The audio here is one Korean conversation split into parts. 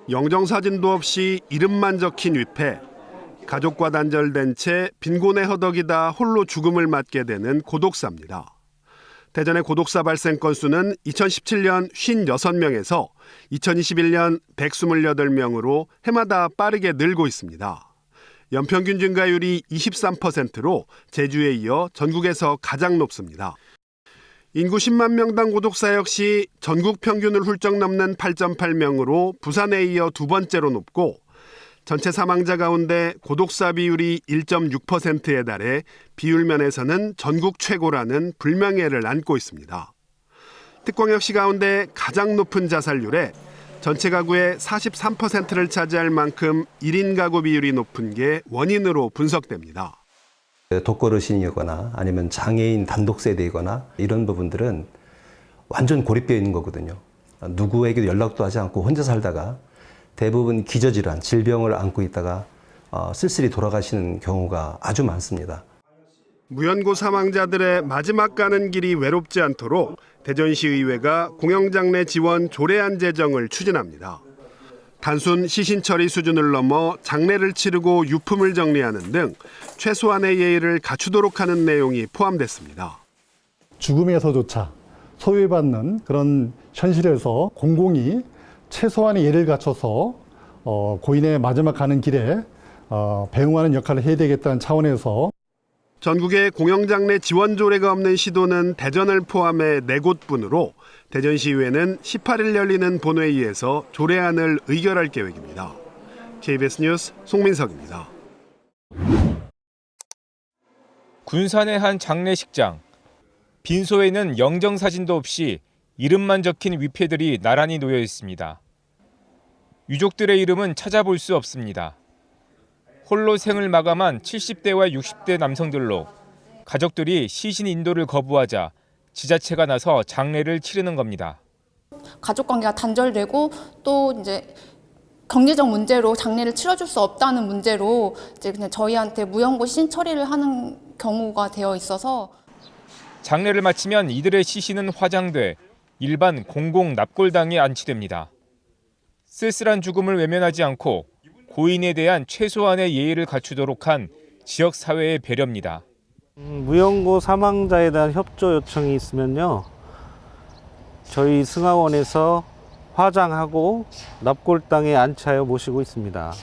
영정사진도 없이 이름만 적힌 위패. 가족과 단절된 채 빈곤에 허덕이다 홀로 죽음을 맞게 되는 고독사입니다. 대전의 고독사 발생 건수는 2017년 56명에서 2021년 128명으로 해마다 빠르게 늘고 있습니다. 연평균 증가율이 23%로 제주에 이어 전국에서 가장 높습니다. 인구 10만 명당 고독사 역시 전국 평균을 훌쩍 넘는 8.8명으로 부산에 이어 두 번째로 높고 전체 사망자 가운데 고독사 비율이 1.6%에 달해 비율 면에서는 전국 최고라는 불명예를 안고 있습니다. 특광역시 가운데 가장 높은 자살률에 전체 가구의 43%를 차지할 만큼 1인 가구 비율이 높은 게 원인으로 분석됩니다. 독거노인이거나 아니면 장애인 단독 세대이거나 이런 부분들은 완전 고립되어 있는 거거든요. 누구에게도 연락도 하지 않고 혼자 살다가 대부분 기저질환, 질병을 안고 있다가 쓸쓸히 돌아가시는 경우가 아주 많습니다. 무연고 사망자들의 마지막 가는 길이 외롭지 않도록 대전시의회가 공영장례 지원 조례안 제정을 추진합니다. 단순 시신 처리 수준을 넘어 장례를 치르고 유품을 정리하는 등 최소한의 예의를 갖추도록 하는 내용이 포함됐습니다. 죽음에서조차 소외받는 그런 현실에서 공공이 최소한의 예를 갖춰서 고인의 마지막 가는 길에 배웅하는 역할을 해야 되겠다는 차원에서 전국에 공영장례 지원 조례가 없는 시도는 대전을 포함해 4곳뿐으로 대전시의회는 18일 열리는 본회의에서 조례안을 의결할 계획입니다. KBS 뉴스 송민석입니다. 군산의 한 장례식장. 빈소에는 영정사진도 없이 이름만 적힌 위패들이 나란히 놓여 있습니다. 유족들의 이름은 찾아볼 수 없습니다. 홀로 생을 마감한 70대와 60대 남성들로 가족들이 시신 인도를 거부하자 지자체가 나서 장례를 치르는 겁니다. 가족 관계가 단절되고 또 이제 경제적 문제로 장례를 치러줄 수 없다는 문제로 이제 그냥 저희한테 무연고 시신 처리를 하는 경우가 되어 있어서 장례를 마치면 이들의 시신은 화장돼 일반 공공 납골당에 안치됩니다. 쓸쓸한 죽음을 외면하지 않고 고인에 대한 최소한의 예의를 갖추도록 한 지역 사회의 배려입니다. 무연고 사망자에 대한 협조 요청이 있으면요, 저희 승하원에서 화장하고 납골당에 안치하여 모시고 있습니다.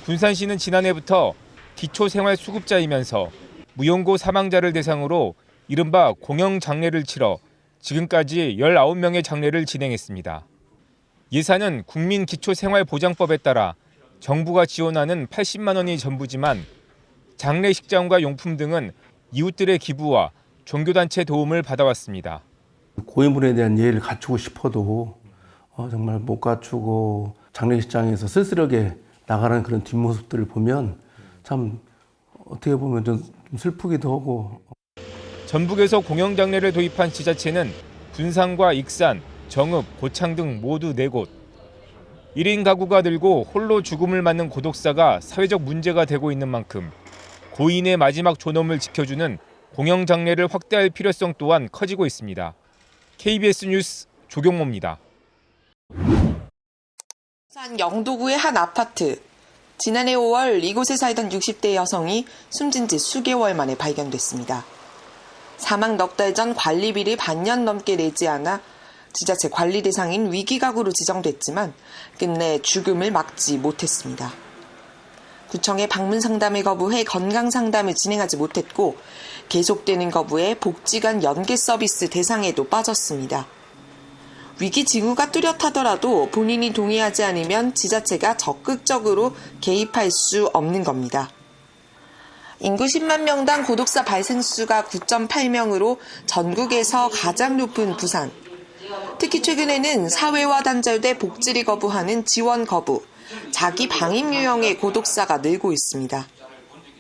군산시는 지난해부터 기초생활수급자이면서 무연고 사망자를 대상으로 이른바 공영장례를 치러 지금까지 19명의 장례를 진행했습니다. 예산은 국민기초생활보장법에 따라 정부가 지원하는 80만 원이 전부지만 장례식장과 용품 등은 이웃들의 기부와 종교단체 도움을 받아왔습니다. 고인분에 대한 예의를 갖추고 싶어도 정말 못 갖추고 장례식장에서 쓸쓸하게 나가는 그런 뒷모습들을 보면 참 어떻게 보면 좀 슬프기도 하고. 전북에서 공영장례를 도입한 지자체는 군산과 익산, 정읍, 고창 등 모두 4곳. 1인 가구가 늘고 홀로 죽음을 맞는 고독사가 사회적 문제가 되고 있는 만큼 고인의 마지막 존엄을 지켜주는 공영장례를 확대할 필요성 또한 커지고 있습니다. KBS 뉴스 조경모입니다. 부산 영도구의 한 아파트. 지난해 5월 이곳에 살던 60대 여성이 숨진 지 수개월 만에 발견됐습니다. 사망 넉 달 전 관리비를 반년 넘게 내지 않아 지자체 관리 대상인 위기가구로 지정됐지만 끝내 죽음을 막지 못했습니다. 구청에 방문 상담을 거부해 건강 상담을 진행하지 못했고 계속되는 거부에 복지관 연계 서비스 대상에도 빠졌습니다. 위기 징후가 뚜렷하더라도 본인이 동의하지 않으면 지자체가 적극적으로 개입할 수 없는 겁니다. 인구 10만 명당 고독사 발생수가 9.8명으로 전국에서 가장 높은 부산. 특히 최근에는 사회와 단절돼 복지를 거부하는 지원 거부, 자기 방임 유형의 고독사가 늘고 있습니다.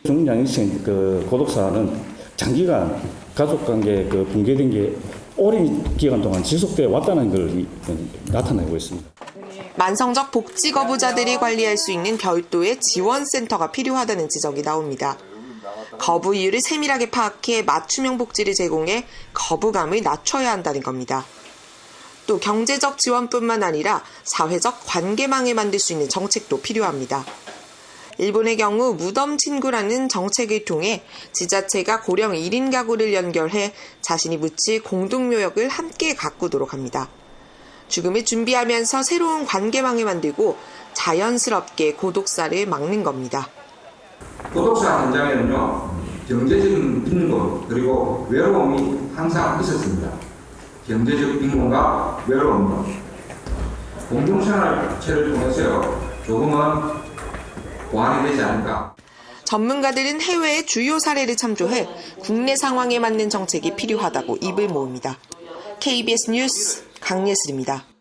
중장기층 고독사는 장기간 가족관계 붕괴된 게 오랜 기간 동안 지속되어 왔다는 걸 나타내고 있습니다. 만성적 복지 거부자들이 관리할 수 있는 별도의 지원센터가 필요하다는 지적이 나옵니다. 거부 이유를 세밀하게 파악해 맞춤형 복지를 제공해 거부감을 낮춰야 한다는 겁니다. 또 경제적 지원뿐만 아니라 사회적 관계망을 만들 수 있는 정책도 필요합니다. 일본의 경우 무덤 친구라는 정책을 통해 지자체가 고령 1인 가구를 연결해 자신이 묻힐 공동묘역을 함께 가꾸도록 합니다. 죽음을 준비하면서 새로운 관계망을 만들고 자연스럽게 고독사를 막는 겁니다. 고독사 현장에는요, 경제적인 빈곤 그리고 외로움이 항상 있었습니다. 경제적 빈곤과 외로움은 공동생활체를 통해서요, 조금은 보완이 되지 않을까. 전문가들은 해외의 주요 사례를 참조해 국내 상황에 맞는 정책이 필요하다고 입을 모읍니다. KBS 뉴스 강예슬입니다.